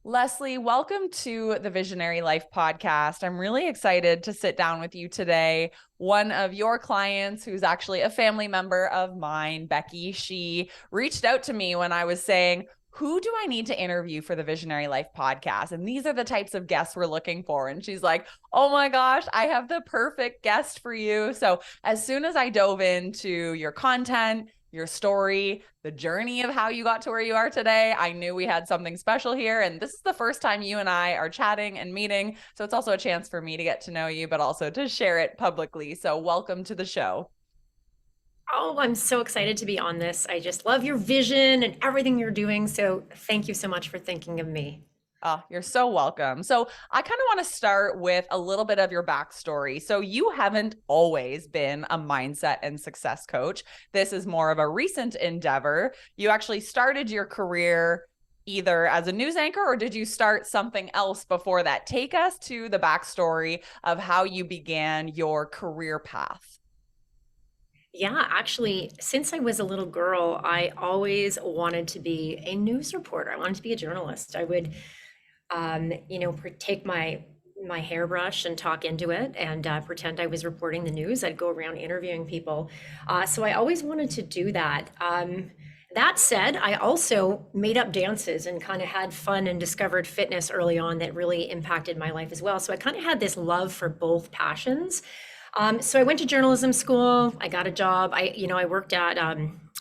Leslie, welcome to the Visionary Life podcast. I'm really excited to sit down with you today. One of your clients, who's actually a family member of mine, Becky, she reached out to me when I was saying, who do I need to interview for the Visionary Life podcast? And these are the types of guests we're looking for. And she's like, oh my gosh, I have the perfect guest for you. So as soon as I dove into your content, your story, the journey of how you got to where you are today, I knew we had something special here. And this is the first time you and I are chatting and meeting. So it's also a chance for me to get to know you, but also to share it publicly. So welcome to the show. Oh, I'm so excited to be on this. I just love your vision and everything you're doing. So thank you so much for thinking of me. Oh, you're so welcome. So, I kind of want to start with a little bit of your backstory. So, you haven't always been a mindset and success coach. This is more of a recent endeavor. You actually started your career either as a news anchor or did you start something else before that? Take us to the backstory of how you began your career path. Yeah, actually, since I was a little girl, I always wanted to be a news reporter. I wanted to be a journalist. I would, take my hairbrush and talk into it and pretend I was reporting the news. I'd go around interviewing people. So I always wanted to do that. That said, I also made up dances and kind of had fun and discovered fitness early on that really impacted my life as well. So I kind of had this love for both passions. So I went to journalism school. I got a job. I worked at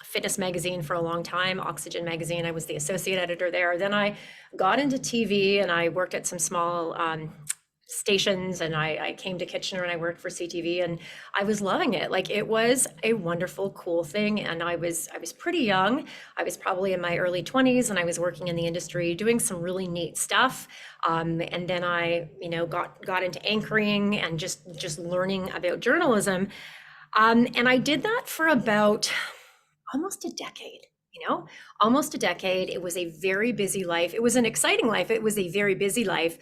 Fitness Magazine for a long time, Oxygen Magazine. I was the associate editor there. Then I got into TV and I worked at some small stations, and I came to Kitchener and I worked for CTV, and I was loving it. Like, it was a wonderful, cool thing. And I was pretty young. I was probably in my early 20s and I was working in the industry doing some really neat stuff. And then I, got into anchoring and just learning about journalism. And I did that for about almost a decade. Almost a decade. It was a very busy life. It was an exciting life. It was a very busy life.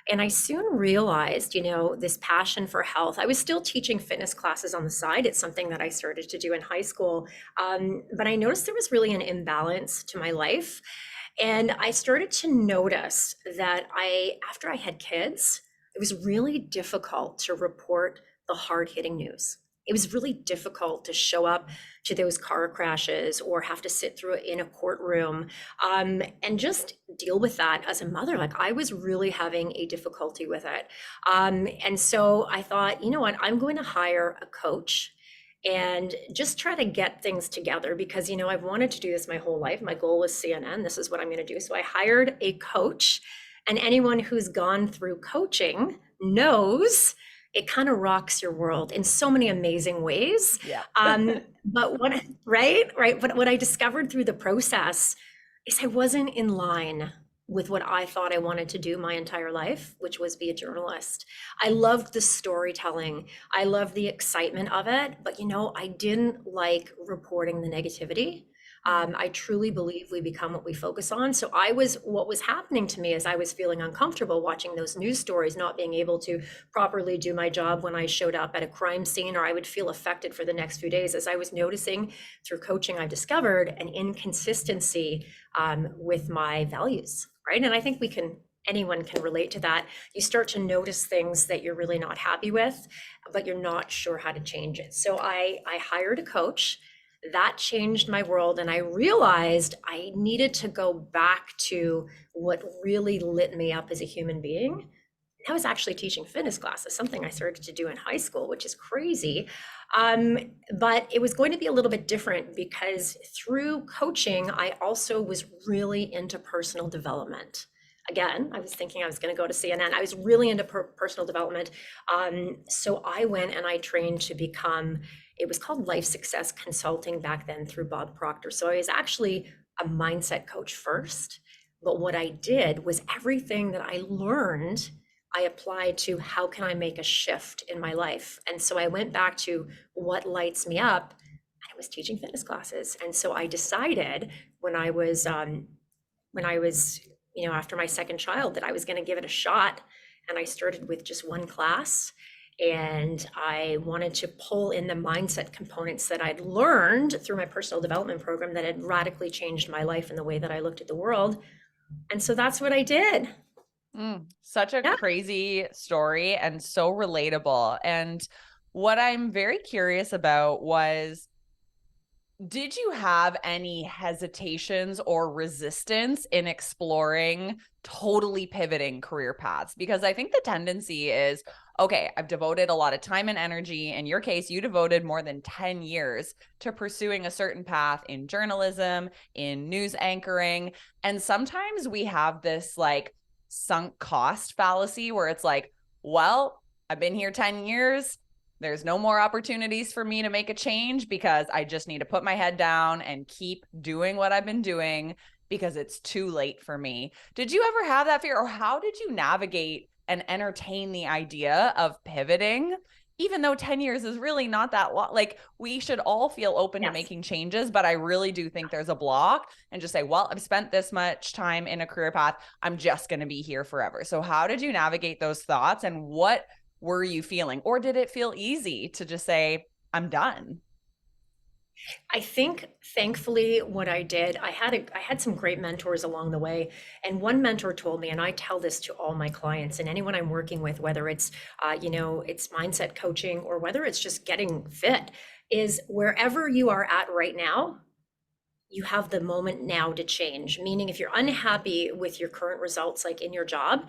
And I soon realized, this passion for health. I was still teaching fitness classes on the side. It's something that I started to do in high school. But I noticed there was really an imbalance to my life. And I started to notice that after I had kids, it was really difficult to report the hard hitting news. It was really difficult to show up to those car crashes or have to sit through it in a courtroom, and just deal with that as a mother. Like, I was really having a difficulty with it. And so I thought, you know what, I'm going to hire a coach and just try to get things together because, I've wanted to do this my whole life. My goal was CNN. This is what I'm going to do. So I hired a coach, and anyone who's gone through coaching knows it kind of rocks your world in so many amazing ways. Yeah. But right. But what I discovered through the process is I wasn't in line with what I thought I wanted to do my entire life, which was be a journalist. I loved the storytelling. I loved the excitement of it, but I didn't like reporting the negativity. I truly believe we become what we focus on. So what was happening to me is I was feeling uncomfortable watching those news stories, not being able to properly do my job when I showed up at a crime scene, or I would feel affected for the next few days. As I was noticing through coaching, I discovered an inconsistency with my values, right? And I think anyone can relate to that. You start to notice things that you're really not happy with, but you're not sure how to change it. So I hired a coach. That changed my world, and I realized I needed to go back to what really lit me up as a human being. I was actually teaching fitness classes, something I started to do in high school, which is crazy. Um, but it was going to be a little bit different because through coaching, I also was really into personal development. Again, I was thinking I was going to go to CNN. I was really into personal development. So I went and I trained to become, it was called Life Success Consulting back then through Bob Proctor. So I was actually a mindset coach first. But what I did was everything that I learned, I applied to how can I make a shift in my life. And so I went back to what lights me up, and it was teaching fitness classes. And so I decided when I was after my second child, that I was going to give it a shot. And I started with just one class. And I wanted to pull in the mindset components that I'd learned through my personal development program that had radically changed my life and the way that I looked at the world. And so that's what I did. Such a Yeah. crazy story and so relatable. And what I'm very curious about was, did you have any hesitations or resistance in exploring totally pivoting career paths? Because I think the tendency is, okay, I've devoted a lot of time and energy. In your case, you devoted more than 10 years to pursuing a certain path in journalism, in news anchoring. And sometimes we have this like sunk cost fallacy where it's like, well, I've been here 10 years. There's no more opportunities for me to make a change because I just need to put my head down and keep doing what I've been doing because it's too late for me. Did you ever have that fear, or how did you navigate and entertain the idea of pivoting? Even though 10 years is really not that long, like we should all feel open to Yes. making changes, but I really do think there's a block and just say, well, I've spent this much time in a career path. I'm just going to be here forever. So, how did you navigate those thoughts, and what were you feeling? Or did it feel easy to just say, I'm done? I think thankfully what I did, I had some great mentors along the way. And one mentor told me, and I tell this to all my clients and anyone I'm working with, whether it's it's mindset coaching or whether it's just getting fit, is wherever you are at right now, you have the moment now to change. Meaning if you're unhappy with your current results, like in your job,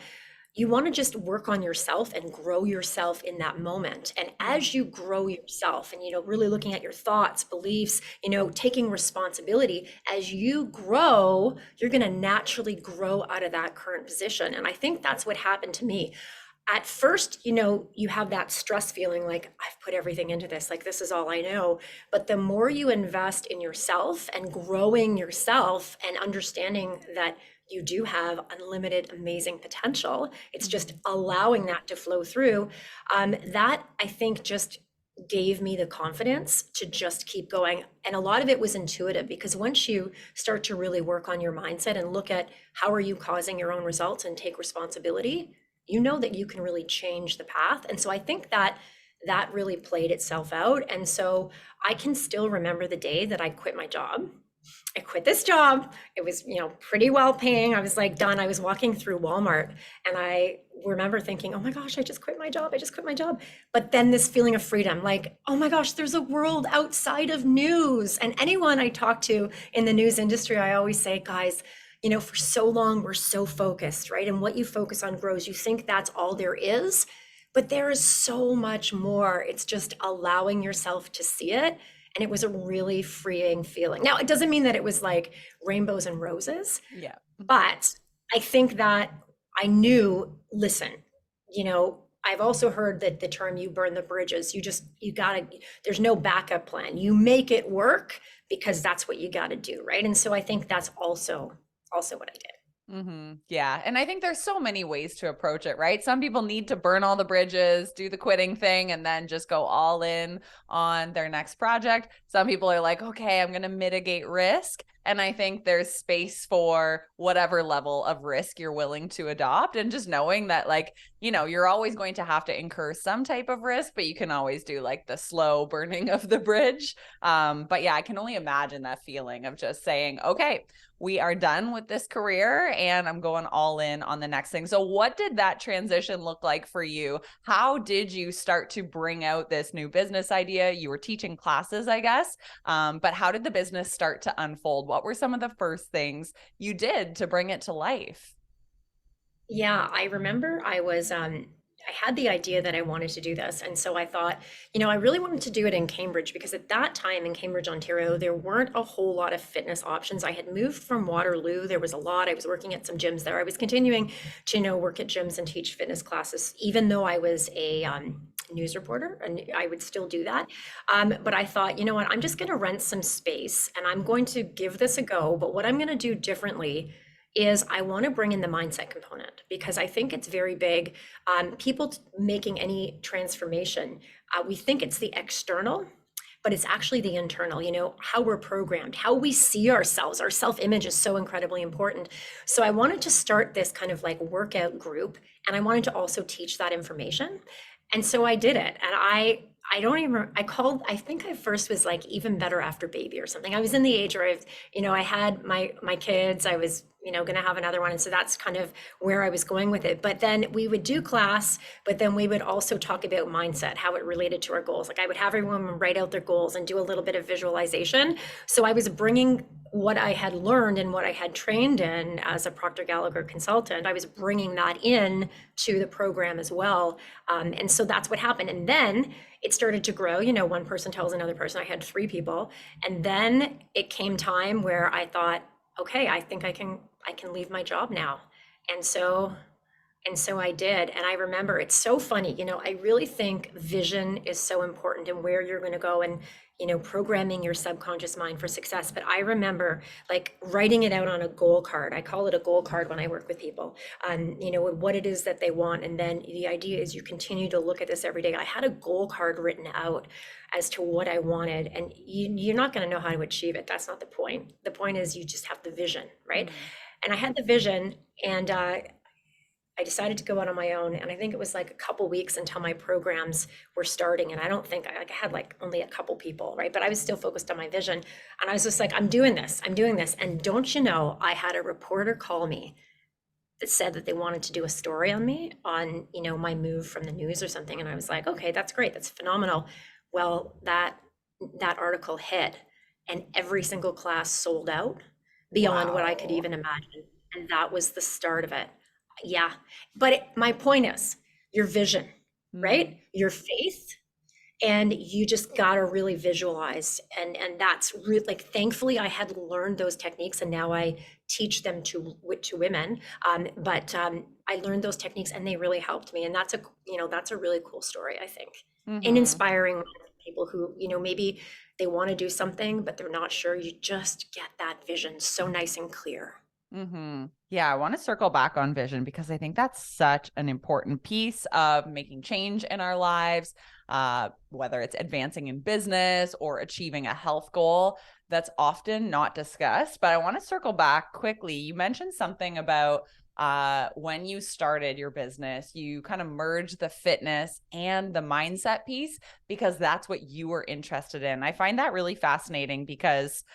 you want to just work on yourself and grow yourself in that moment. And as you grow yourself and, really looking at your thoughts, beliefs, taking responsibility, as you grow, you're going to naturally grow out of that current position. And I think that's what happened to me. At first, you have that stress feeling like I've put everything into this, like this is all I know. But the more you invest in yourself and growing yourself and understanding that you do have unlimited, amazing potential, it's just allowing that to flow through. That I think just gave me the confidence to just keep going. And a lot of it was intuitive because once you start to really work on your mindset and look at how are you causing your own results and take responsibility, you know that you can really change the path. And so I think that that really played itself out. And so I can still remember the day that I quit my job. I quit this job. It was, pretty well paying. I was like done. I was walking through Walmart and I remember thinking, oh my gosh, I just quit my job. I just quit my job. But then this feeling of freedom, like, oh my gosh, there's a world outside of news. And anyone I talk to in the news industry, I always say, guys, for so long, we're so focused, right? And what you focus on grows. You think that's all there is, but there is so much more. It's just allowing yourself to see it. And it was a really freeing feeling. Now, it doesn't mean that it was like rainbows and roses, Yeah. but I think that I knew, listen, I've also heard that the term you burn the bridges, you gotta, there's no backup plan. You make it work because that's what you gotta do, right? And so I think that's also what I did. Yeah. And I think there's so many ways to approach it, right? Some people need to burn all the bridges, do the quitting thing, and then just go all in on their next project. Some people are like, okay, I'm going to mitigate risk. And I think there's space for whatever level of risk you're willing to adopt. And just knowing that, like, you're always going to have to incur some type of risk, but you can always do like the slow burning of the bridge. But yeah, I can only imagine that feeling of just saying, okay, we are done with this career and I'm going all in on the next thing. So what did that transition look like for you? How did you start to bring out this new business idea? You were teaching classes, I guess, but how did the business start to unfold? What were some of the first things you did to bring it to life? Yeah, I remember I had the idea that I wanted to do this. And so I thought, I really wanted to do it in Cambridge because at that time in Cambridge, Ontario, there weren't a whole lot of fitness options. I had moved from Waterloo. There was a lot. I was working at some gyms there. I was continuing to, work at gyms and teach fitness classes, even though I was a news reporter and I would still do that. But I thought, you know what, I'm just going to rent some space and I'm going to give this a go. But what I'm going to do differently is I want to bring in the mindset component because I think it's very big. People making any transformation, we think it's the external, but it's actually the internal, how we're programmed, how we see ourselves. Our self-image is so incredibly important. So I wanted to start this kind of like workout group and I wanted to also teach that information. And so I did it. And I don't even, I think I first was like even better after baby or something. I was in the age where I had my kids, I was going to have another one. And so that's kind of where I was going with it. But then we would do class, but then we would also talk about mindset, how it related to our goals. Like I would have everyone write out their goals and do a little bit of visualization. So I was bringing what I had learned and what I had trained in as a Procter Gallagher consultant, I was bringing that in to the program as well. And so that's what happened. And then it started to grow. One person tells another person. I had 3 people. And then it came time where I thought, okay, I think I can leave my job now. And so I did. And I remember it's so funny, I really think vision is so important and where you're going to go and, programming your subconscious mind for success. But I remember like writing it out on a goal card. I call it a goal card when I work with people, what it is that they want. And then the idea is you continue to look at this every day. I had a goal card written out as to what I wanted, and you're not going to know how to achieve it. That's not the point. The point is you just have the vision, right? And I had the vision, and I decided to go out on my own, and I think it was like a couple weeks until my programs were starting, and I don't think I had like only a couple people, right? But I was still focused on my vision, and I was just like, I'm doing this, and don't you know, I had a reporter call me that said that they wanted to do a story on me on, my move from the news or something, and I was like, okay, that's great, that's phenomenal. Well, that article hit, and every single class sold out beyond what I could Wow. even imagine, and that was the start of it. Yeah. But my point is your vision, right? Your faith, and you just got to really visualize. And that's really like, thankfully I had learned those techniques and now I teach them to women. But I learned those techniques and they really helped me. And that's a really cool story, I think. And Mm-hmm. inspiring people who, maybe they want to do something, but they're not sure. You just get that vision so nice and clear. Yeah, I want to circle back on vision because I think that's such an important piece of making change in our lives, whether it's advancing in business or achieving a health goal that's often not discussed. But I want to circle back quickly. You mentioned something about when you started your business, you kind of merged the fitness and the mindset piece because that's what you were interested in. I find that really fascinating because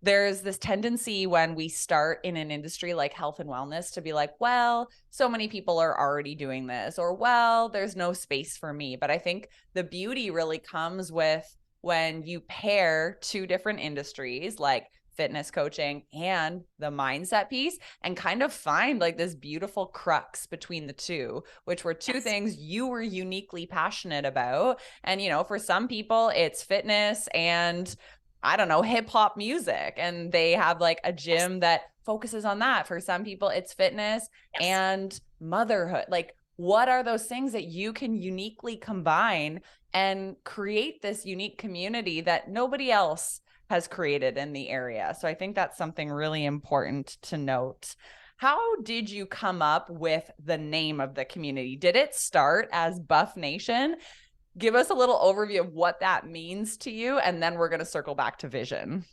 there's this tendency when we start in an industry like health and wellness to be like, well, so many people are already doing this, or, well, there's no space for me. But I think the beauty really comes with when you pair 2 different industries like fitness coaching and the mindset piece and kind of find like this beautiful crux between the two, which were 2 things you were uniquely passionate about. And, for some people, it's fitness and I don't know, hip hop music, and they have like a Yes. gym that focuses on that. For some people, it's fitness Yes. and motherhood. Like, what are those things that you can uniquely combine and create this unique community that nobody else has created in the area? So I think that's something really important to note. How did you come up with the name of the community? Did it start as Buff Nation? Give us a little overview of what that means to you, and then we're going to circle back to vision.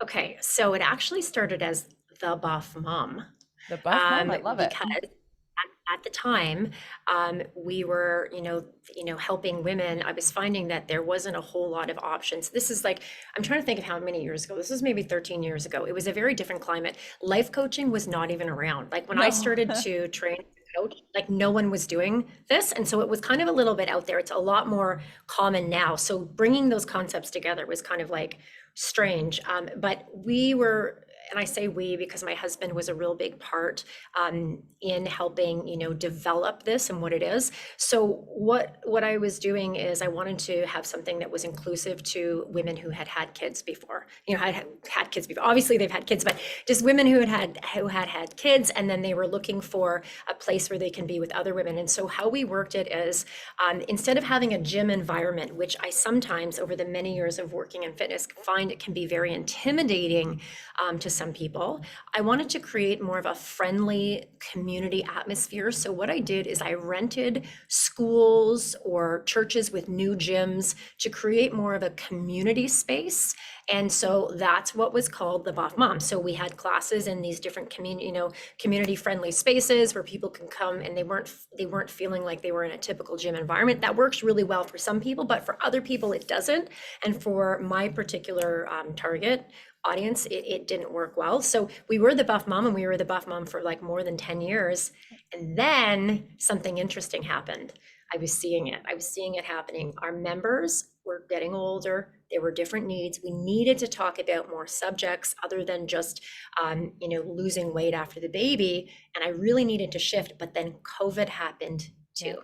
Okay, so it actually started as the Buff Mom, The Buff Mom, I love it. because at the time, we were, helping women. I was finding that there wasn't a whole lot of options. This is like, I'm trying to think of how many years ago. This was maybe 13 years ago. It was a very different climate. Life coaching was not even around. Like when I No. started to train as a coach, like no one was doing this. And so it was kind of a little bit out there. It's a lot more common now. So bringing those concepts together was kind of like strange. But we were, and I say we because my husband was a real big part in helping, develop this and what it is. So what I was doing is I wanted to have something that was inclusive to women who had kids before, had kids before. Obviously they've had kids, but just women who had kids, and then they were looking for a place where they can be with other women. And so how we worked it is instead of having a gym environment, which I sometimes over the many years of working in fitness find it can be very intimidating to some people. I wanted to create more of a friendly community atmosphere. So what I did is I rented schools or churches with new gyms to create more of a community space. And so that's what was called the Buff Mom. So we had classes in these different community friendly spaces where people can come and they weren't feeling like they were in a typical gym environment. That works really well for some people, but for other people it doesn't. And for my particular target, audience, it didn't work well. So we were the buff mom, and we were the buff mom for like more than 10 years. And then something interesting happened. I was seeing it. I was seeing it happening. Our members were getting older. There were different needs. We needed to talk about more subjects other than just, losing weight after the baby. And I really needed to shift. But then COVID happened too. Yeah.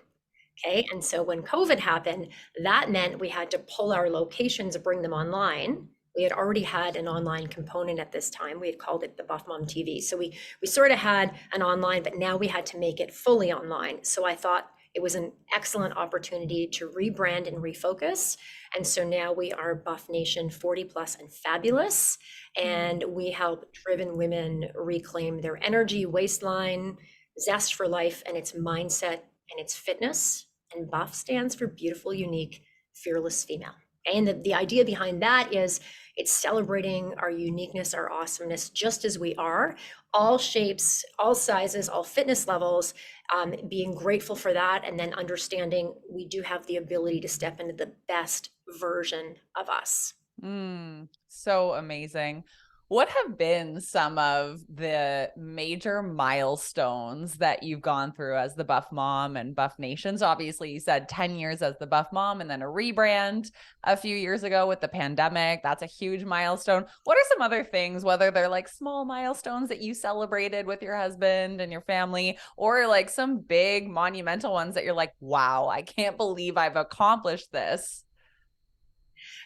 Okay. And so when COVID happened, that meant we had to pull our locations, bring them online. We had already had an online component at this time. We had called it the Buff Mom TV. So we sort of had an online, but now we had to make it fully online. So I thought it was an excellent opportunity to rebrand and refocus. And so now we are Buff Nation 40 plus and fabulous. And we help driven women reclaim their energy, waistline, zest for life, and its mindset and its fitness. And Buff stands for beautiful, unique, fearless female. And the idea behind that is it's celebrating our uniqueness, our awesomeness, just as we are, all shapes, all sizes, all fitness levels, being grateful for that, and then understanding we do have the ability to step into the best version of us. So amazing. What have been some of the major milestones that you've gone through as the Buff Mom and Buff Nations? Obviously, you said 10 years as the Buff Mom and then a rebrand a few years ago with the pandemic. That's a huge milestone. What are some other things, whether they're like small milestones that you celebrated with your husband and your family, or like some big monumental ones that you're like, wow, I can't believe I've accomplished this?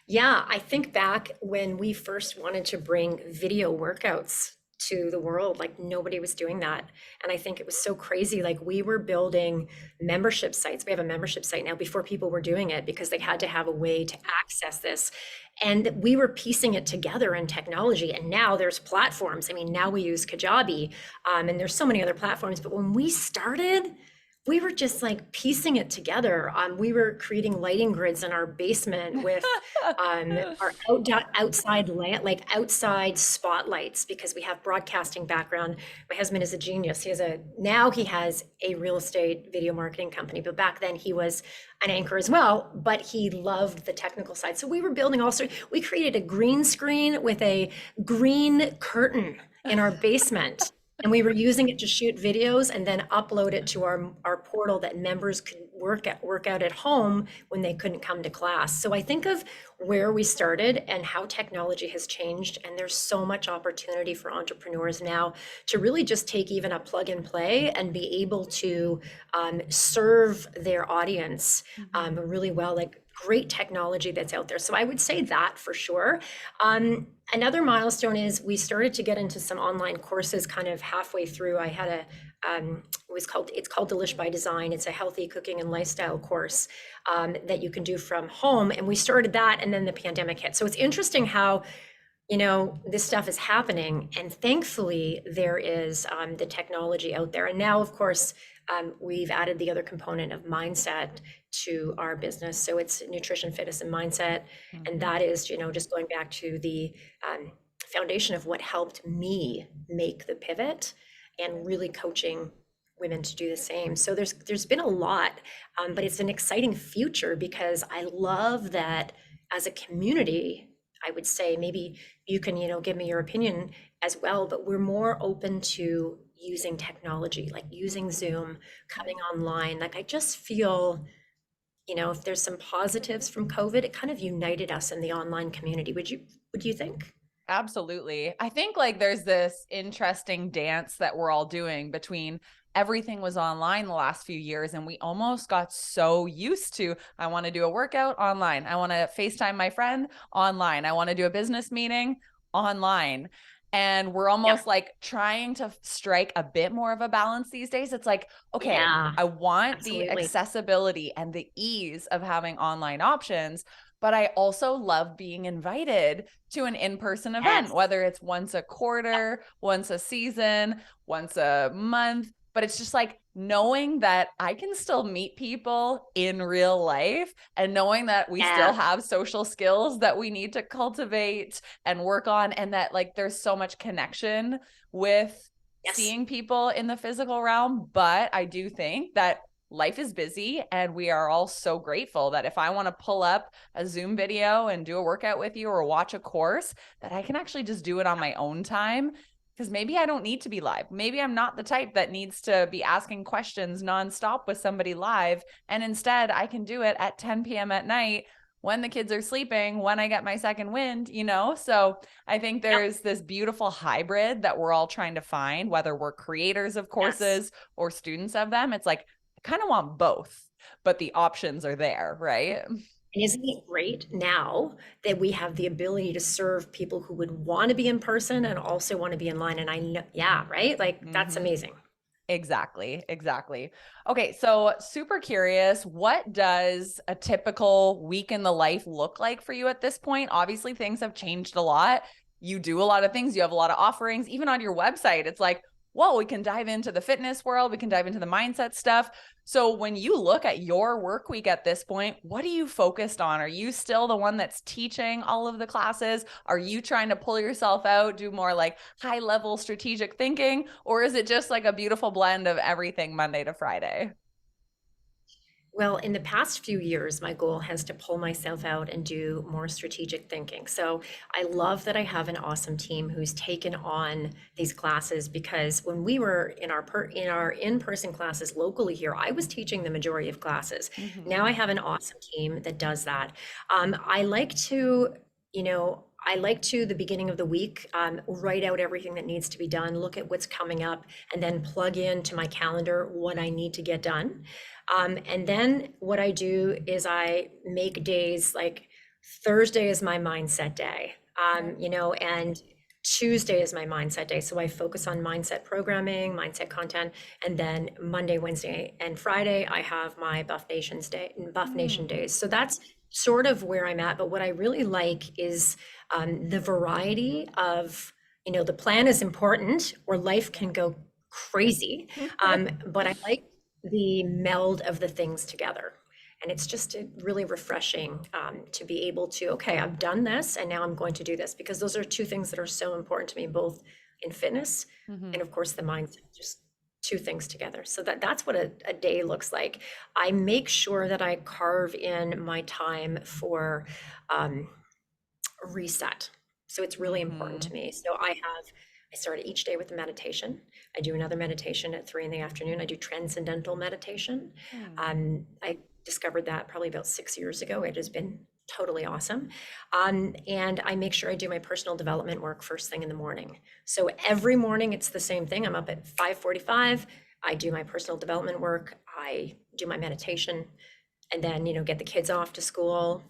Yeah, I think back when we first wanted to bring video workouts to the world, like nobody was doing that. And I think it was so crazy. Like we were building membership sites. We have a membership site now before people were doing it because they had to have a way to access this. And we were piecing it together in technology. And now there's platforms. I mean, now we use Kajabi, and there's so many other platforms. But when we started, we were just like piecing it together. We were creating lighting grids in our basement with our outside like outside spotlights because we have broadcasting background. My husband is a genius. Now he has a real estate video marketing company, but back then he was an anchor as well, but he loved the technical side. So we were building we created a green screen with a green curtain in our basement. And we were using it to shoot videos and then upload it to our portal that members could work out at home when they couldn't come to class. So I think of where we started and how technology has changed. And there's so much opportunity for entrepreneurs now to really just take even a plug and play and be able to serve their audience really well, like great technology that's out there. So I would say that for sure. Another milestone is we started to get into some online courses kind of halfway through. I had it's called Delish by Design. It's a healthy cooking and lifestyle course that you can do from home. And we started that and then the pandemic hit. So it's interesting how, this stuff is happening. And thankfully there is the technology out there. And now, of course, we've added the other component of mindset to our business. So it's nutrition, fitness, and mindset. And that is, just going back to the foundation of what helped me make the pivot and really coaching women to do the same. So there's been a lot, but it's an exciting future because I love that as a community, I would say maybe you can, give me your opinion as well, but we're more open to using technology, like using Zoom, coming online. Like I just feel, if there's some positives from COVID, it kind of united us in the online community. Would you think? Absolutely. I think like there's this interesting dance that we're all doing between everything was online the last few years and we almost got so used to, I want to do a workout online. I want to FaceTime my friend online. I want to do a business meeting online. And we're almost like trying to strike a bit more of a balance these days. It's like, okay, I want the accessibility and the ease of having online options, but I also love being invited to an in-person event, whether it's once a quarter, once a season, once a month. But it's just like knowing that I can still meet people in real life and knowing that we still have social skills that we need to cultivate and work on, and that like there's so much connection with seeing people in the physical realm. But I do think that life is busy, and we are all so grateful that if I want to pull up a Zoom video and do a workout with you or watch a course, that I can actually just do it on my own time. Because maybe I don't need to be live. Maybe I'm not the type that needs to be asking questions nonstop with somebody live. And instead, I can do it at 10 p.m. at night when the kids are sleeping, when I get my second wind, you know? So I think Yep. there's this beautiful hybrid that we're all trying to find, whether we're creators of Yes. courses or students of them. It's like, I kind of want both, but the options are there, right? And isn't it great now that we have the ability to serve people who would want to be in person and also want to be in line? And I know, yeah, right? Like that's Mm-hmm. amazing. Exactly, exactly. Okay, so super curious, what does a typical week in the life look like for you at this point? Obviously, things have changed a lot. You do a lot of things, you have a lot of offerings, even on your website. It's like, whoa, we can dive into the fitness world, we can dive into the mindset stuff. So when you look at your work week at this point, what are you focused on? Are you still the one that's teaching all of the classes? Are you trying to pull yourself out, do more like high level strategic thinking? Or is it just like a beautiful blend of everything Monday to Friday? Well, in the past few years, my goal has to pull myself out and do more strategic thinking. So I love that I have an awesome team who's taken on these classes because when we were in our in-person classes locally here, I was teaching the majority of classes. Mm-hmm. Now I have an awesome team that does that. I like to, I like to the beginning of the week write out everything that needs to be done, look at what's coming up, and then plug into my calendar what I need to get done. And then what I do is I make days like Thursday is my mindset day, Okay. and Tuesday is my mindset day. So I focus on mindset programming, mindset content, and then Monday, Wednesday, and Friday I have my Buff Nation Mm. days. So that's sort of where I'm at. But what I really like is the variety of, the plan is important, or life can go crazy. Yeah. But I like the meld of the things together. And it's just really refreshing to be able to, okay, I've done this and now I'm going to do this because those are two things that are so important to me, both in fitness Mm-hmm. and of course the mindset, just two things together. So that's what a day looks like. I make sure that I carve in my time for um, reset. So it's really important Mm-hmm. to me. So I start each day with a meditation. I do another meditation at 3 in the afternoon. I do transcendental meditation. Hmm. I discovered that probably about 6 years ago. It has been totally awesome. And I make sure I do my personal development work first thing in the morning. So every morning it's the same thing. I'm up at 5:45. I do my personal development work. I do my meditation and then get the kids off to school,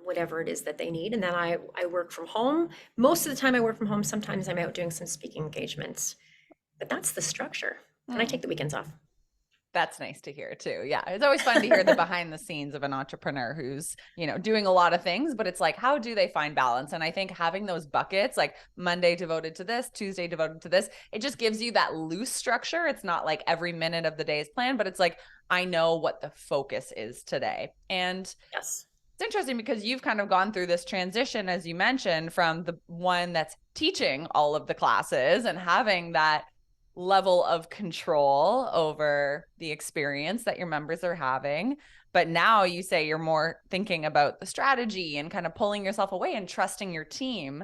whatever it is that they need, and then I work from home. Most of the time I work from home. Sometimes I'm out doing some speaking engagements, but that's the structure, and I Hmm. take the weekends off. That's nice to hear too. Yeah. It's always fun to hear the behind the scenes of an entrepreneur who's, doing a lot of things, but it's like, how do they find balance? And I think having those buckets, like Monday devoted to this, Tuesday devoted to this, it just gives you that loose structure. It's not like every minute of the day is planned, but it's like, I know what the focus is today. And Yes. it's interesting because you've kind of gone through this transition, as you mentioned, from the one that's teaching all of the classes and having that level of control over the experience that your members are having. But now you say you're more thinking about the strategy and kind of pulling yourself away and trusting your team.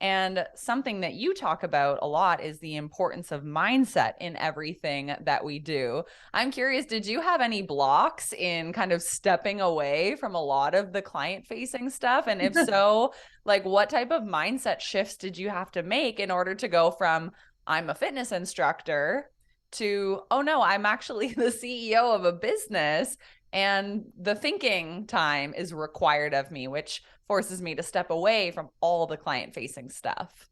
And something that you talk about a lot is the importance of mindset in everything that we do. I'm curious, did you have any blocks in kind of stepping away from a lot of the client facing stuff? And if so, like what type of mindset shifts did you have to make in order to go from I'm a fitness instructor to, oh no, I'm actually the CEO of a business and the thinking time is required of me, which forces me to step away from all the client facing stuff.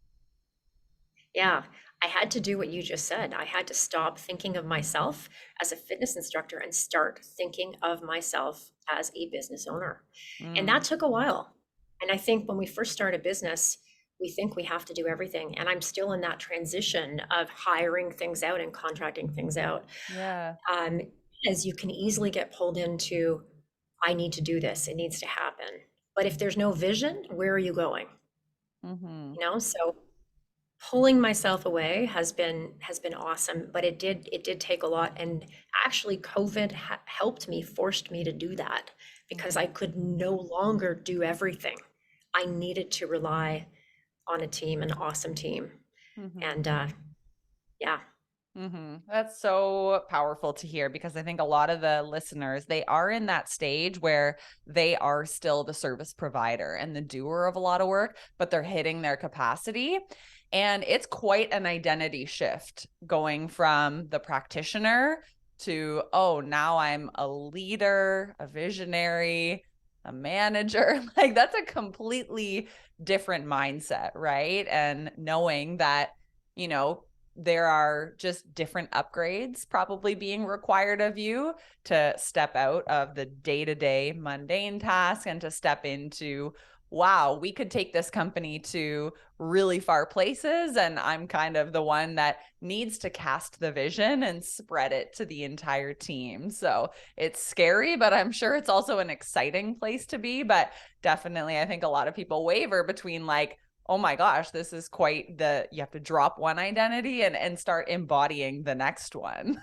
Yeah, I had to do what you just said. I had to stop thinking of myself as a fitness instructor and start thinking of myself as a business owner. And that Mm, took a while. And I think when we first start a business, we think we have to do everything. And I'm still in that transition of hiring things out and contracting things out. yeah. Um, as you can easily get pulled into, I need to do this, it needs to happen. But if there's no vision, where are you going? Mm-hmm. So pulling myself away has been awesome, but it did take a lot. And actually COVID helped me, forced me to do that because I Mhm. could no longer do everything. I needed to rely on a team, an awesome team. Mhm. And yeah. That's so powerful to hear because I think a lot of the listeners, they are in that stage where they are still the service provider and the doer of a lot of work, but they're hitting their capacity. And it's quite an identity shift going from the practitioner to, oh, now I'm a leader, a visionary, a manager. Like that's a completely different mindset, right? And knowing that, you know, there are just different upgrades probably being required of you to step out of the day-to-day mundane task and to step into, wow, we could take this company to really far places, and I'm kind of the one that needs to cast the vision and spread it to the entire team. So it's scary, but I'm sure it's also an exciting place to be. But definitely I think a lot of people waver between like, oh my gosh, this is quite the, you have to drop one identity and start embodying the next one.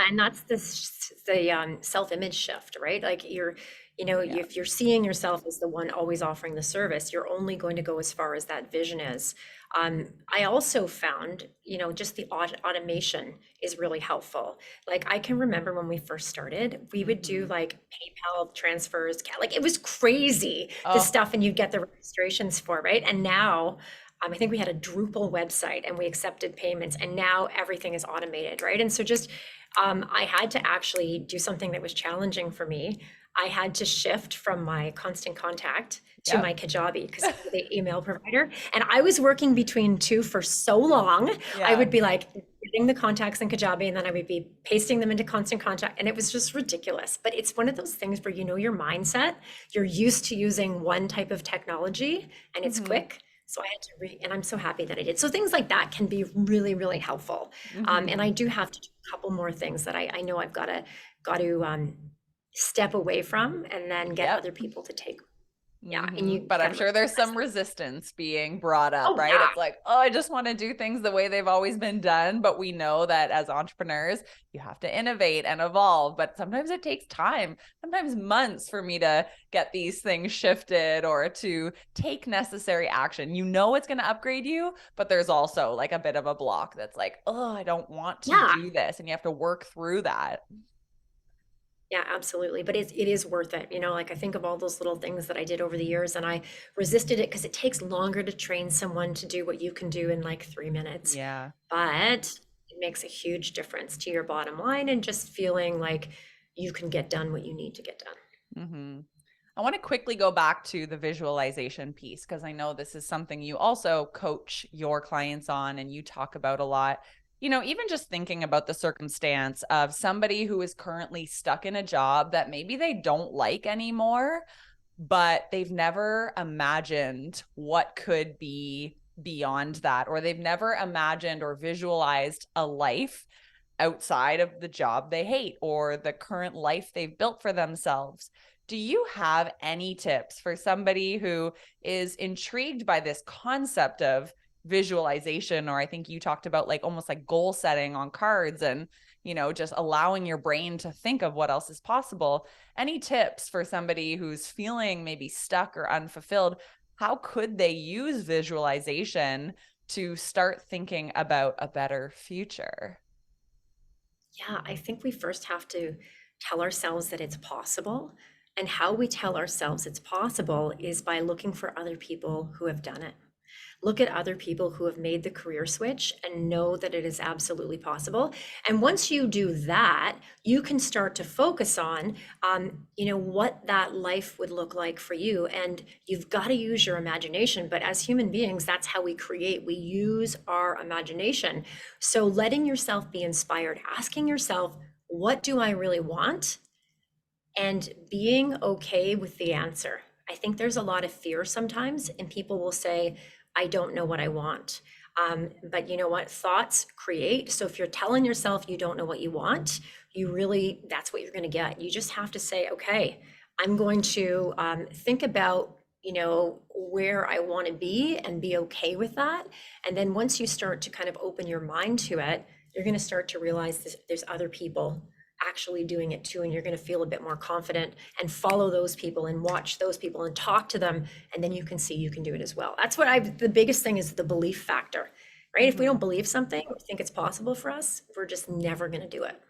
And that's the self-image shift, right? Like Yeah. if you're seeing yourself as the one always offering the service, you're only going to go as far as that vision is. I also found, just the automation is really helpful. Like I can remember when we first started, we would do Mm-hmm. like PayPal transfers, like it was crazy, the Oh, stuff, and you'd get the registrations for, right? And now, I think we had a Drupal website and we accepted payments, and now everything is automated, right? And so just I had to actually do something that was challenging for me. I had to shift from my Constant Contact to my yep. Kajabi because the email provider. And I was working between two for so long. I Yeah. would be like getting the contacts in Kajabi and then I would be pasting them into Constant Contact. And it was just ridiculous. But it's one of those things where you know your mindset, you're used to using one type of technology and it's Mm-hmm. quick. So I had to and I'm so happy that I did. So things like that can be really, really helpful. And Mm-hmm. I do have to do a couple more things that I know I've got to step away from and then get Yep. other people to take. Yeah, and you But I'm kind of sure there's address some that. resistance being brought up, Oh right? yeah, It's like, oh, I just want to do things the way they've always been done. But we know that as entrepreneurs, you have to innovate and evolve. But sometimes it takes time, sometimes months for me to get these things shifted or to take necessary action. You know, it's going to upgrade you, but there's also like a bit of a block that's like, oh, I don't want to yeah, do this. And you have to work through that. yeah, absolutely. But it is worth it. Like I think of all those little things that I did over the years, and I resisted it because it takes longer to train someone to do what you can do in like 3 minutes. Yeah. But it makes a huge difference to your bottom line and just feeling like you can get done what you need to get done. Mm-hmm. I want to quickly go back to the visualization piece because I know this is something you also coach your clients on and you talk about a lot. You know, even just thinking about the circumstance of somebody who is currently stuck in a job that maybe they don't like anymore, but they've never imagined what could be beyond that, or they've never imagined or visualized a life outside of the job they hate or the current life they've built for themselves. Do you have any tips for somebody who is intrigued by this concept of visualization? Or I think you talked about like almost like goal setting on cards and, you know, just allowing your brain to think of what else is possible. Any tips for somebody who's feeling maybe stuck or unfulfilled? How could they use visualization to start thinking about a better future? Yeah, I think we first have to tell ourselves that it's possible. And how we tell ourselves it's possible is by looking for other people who have done it. Look at other people who have made the career switch and know that it is absolutely possible. And once you do that, you can start to focus on, what that life would look like for you. And you've got to use your imagination. But as human beings, that's how we create. We use our imagination. So letting yourself be inspired, asking yourself, what do I really want? And being okay with the answer. I think there's a lot of fear sometimes, and people will say, I don't know what I want. But you know what? Thoughts create. So if you're telling yourself you don't know what you want, that's what you're going to get. You just have to say, okay, I'm going to think about, where I want to be and be okay with that. And then once you start to kind of open your mind to it, you're going to start to realize there's other people actually doing it too. And you're going to feel a bit more confident and follow those people and watch those people and talk to them. And then you can see you can do it as well. That's the biggest thing is the belief factor, right? If we don't believe something or think it's possible for us, we're just never going to do it.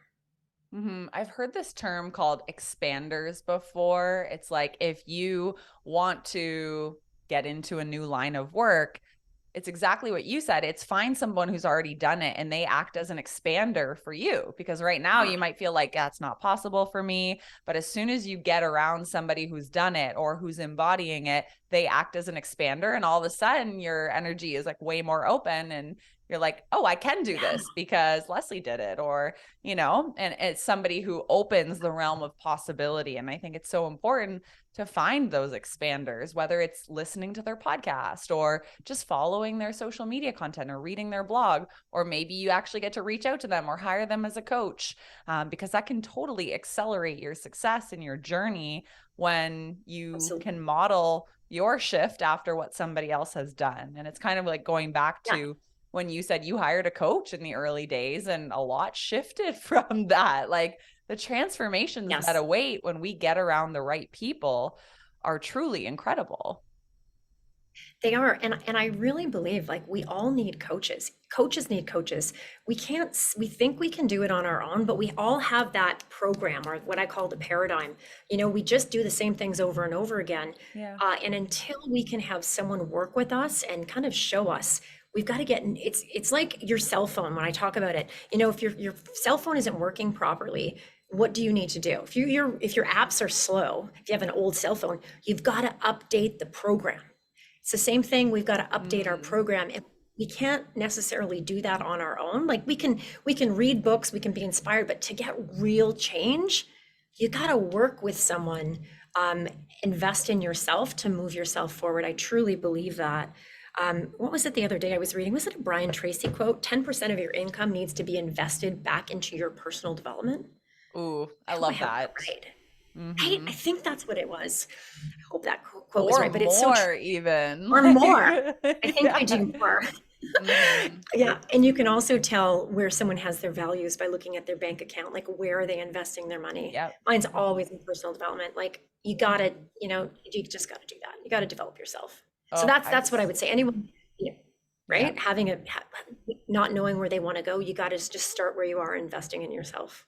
I've heard this term called expanders before. It's like if you want to get into a new line of work, it's exactly what you said. It's find someone who's already done it and they act as an expander for you. Because right now you might feel like that's not possible for me. But as soon as you get around somebody who's done it or who's embodying it, they act as an expander. And all of a sudden your energy is like way more open and you're like, oh, I can do this because Leslie did it, or, and it's somebody who opens the realm of possibility. And I think it's so important to find those expanders, whether it's listening to their podcast or just following their social media content or reading their blog, or maybe you actually get to reach out to them or hire them as a coach, because that can totally accelerate your success in your journey when you Absolutely. can model your shift after what somebody else has done. And it's kind of like going back to when you said you hired a coach in the early days and a lot shifted from that. Like the transformations that await when we get around the right people are truly incredible. They are. And I really believe like we all need coaches. Coaches need coaches. We think we can do it on our own, but we all have that program or what I call the paradigm. We just do the same things over and over again. Yeah. And until we can have someone work with us and kind of show us, we've got to it's like your cell phone when I talk about it. If your cell phone isn't working properly, what do you need to do? If your apps are slow, if you have an old cell phone, you've got to update the program. It's the same thing. We've got to update our program. And we can't necessarily do that on our own. Like we can read books, we can be inspired, but to get real change, you got to work with someone, invest in yourself to move yourself forward. I truly believe that. What was it the other day I was reading? Was it a Brian Tracy quote? 10% of your income needs to be invested back into your personal development. Ooh, I love that. Right? I think that's what it was. I hope that quote was right, but it's so true. Even or more. I think I do more. Yeah, and you can also tell where someone has their values by looking at their bank account. Like, where are they investing their money? Mine's always in personal development. Like, you gotta, you just gotta do that. You gotta develop yourself. So that's what I would say. Anyone, right? Not knowing where they want to go, you got to just start where you are, investing in yourself.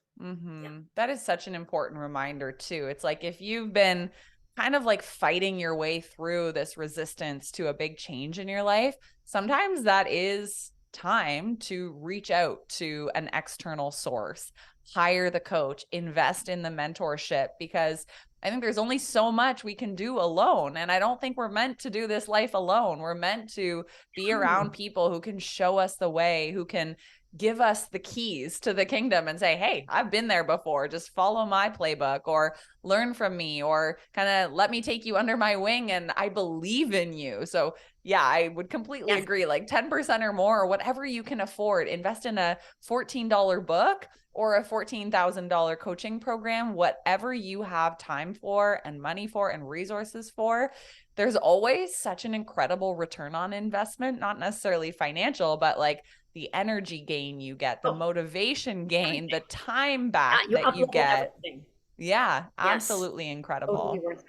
That is such an important reminder too. It's like if you've been kind of like fighting your way through this resistance to a big change in your life, sometimes that is time to reach out to an external source, hire the coach, invest in the mentorship, because I think there's only so much we can do alone. And I don't think we're meant to do this life alone. We're meant to be around people who can show us the way, who can give us the keys to the kingdom and say, hey, I've been there before. Just follow my playbook or learn from me, or kind of let me take you under my wing and I believe in you. So yeah, I would completely agree. Like 10% or more, or whatever you can afford, invest in a $14 book or a $14,000 coaching program, whatever you have time for and money for and resources for. There's always such an incredible return on investment, not necessarily financial, but like the energy gain you get, the motivation gain, the time back that you get. Everything. Yeah, absolutely incredible. Totally worth it.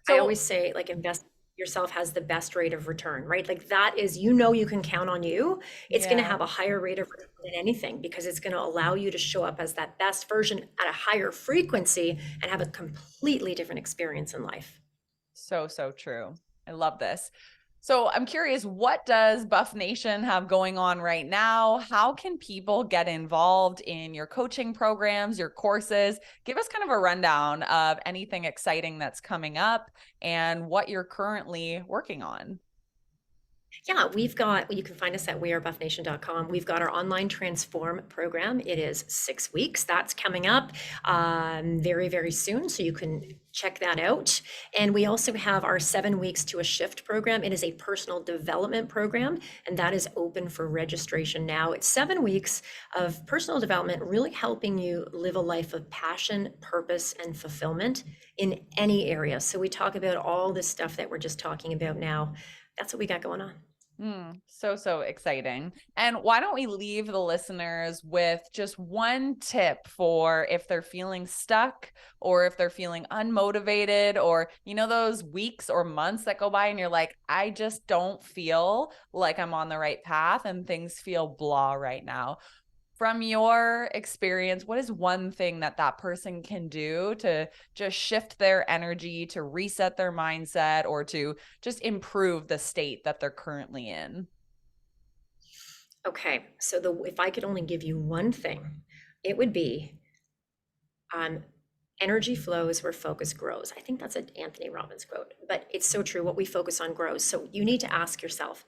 So, I always say, like, invest yourself has the best rate of return, right? Like that is, you can count on you. It's going to have a higher rate of return than anything, because it's going to allow you to show up as that best version at a higher frequency and have a completely different experience in life. So true. I love this. So I'm curious, what does Buff Nation have going on right now? How can people get involved in your coaching programs, your courses? Give us kind of a rundown of anything exciting that's coming up and what you're currently working on. Yeah, you can find us at wearebuffnation.com. We've got our online transform program. It is 6 weeks. That's coming up very, very soon. So you can check that out. And we also have our 7 weeks to a shift program. It is a personal development program, and that is open for registration now. It's 7 weeks of personal development, really helping you live a life of passion, purpose, and fulfillment in any area. So we talk about all this stuff that we're just talking about now. That's what we got going on. So exciting. And why don't we leave the listeners with just one tip for if they're feeling stuck or if they're feeling unmotivated, or, those weeks or months that go by and you're like, I just don't feel like I'm on the right path and things feel blah right now. From your experience, what is one thing that that person can do to just shift their energy, to reset their mindset, or to just improve the state that they're currently in? Okay, so if I could only give you one thing, it would be um, energy flows where focus grows. I think that's an Anthony Robbins quote, but it's so true. What we focus on grows. So you need to ask yourself,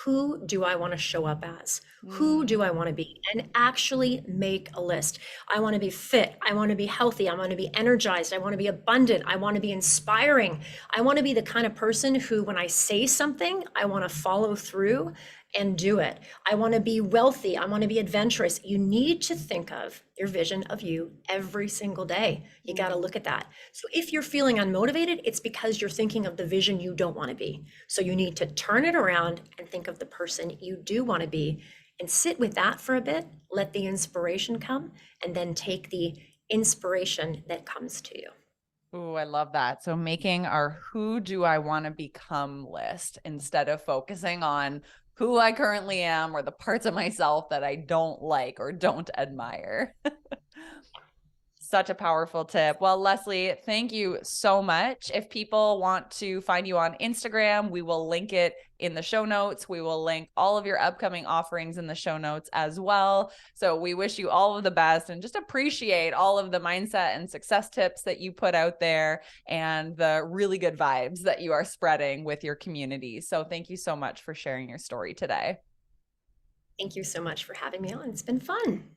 who do I want to show up as? Who Mm. do I want to be? And actually make a list. I want to be fit. I want to be healthy. I want to be energized. I want to be abundant. I want to be inspiring. I want to be the kind of person who, when I say something, I want to follow through and do it. I want to be wealthy. I want to be adventurous. You need to think of your vision of you every single day. You got to Mm. look at that. So if you're feeling unmotivated, it's because you're thinking of the vision you don't want to be. So you need to turn it around and think of the person you do want to be and sit with that for a bit, let the inspiration come, and then take the inspiration that comes to you. Ooh, I love that. So making our who do I want to become list instead of focusing on who I currently am or the parts of myself that I don't like or don't admire. Such a powerful tip. Well, Leslie, thank you so much. If people want to find you on Instagram, we will link it in the show notes. We will link all of your upcoming offerings in the show notes as well. So we wish you all of the best and just appreciate all of the mindset and success tips that you put out there and the really good vibes that you are spreading with your community. So thank you so much for sharing your story today. Thank you so much for having me on. It's been fun.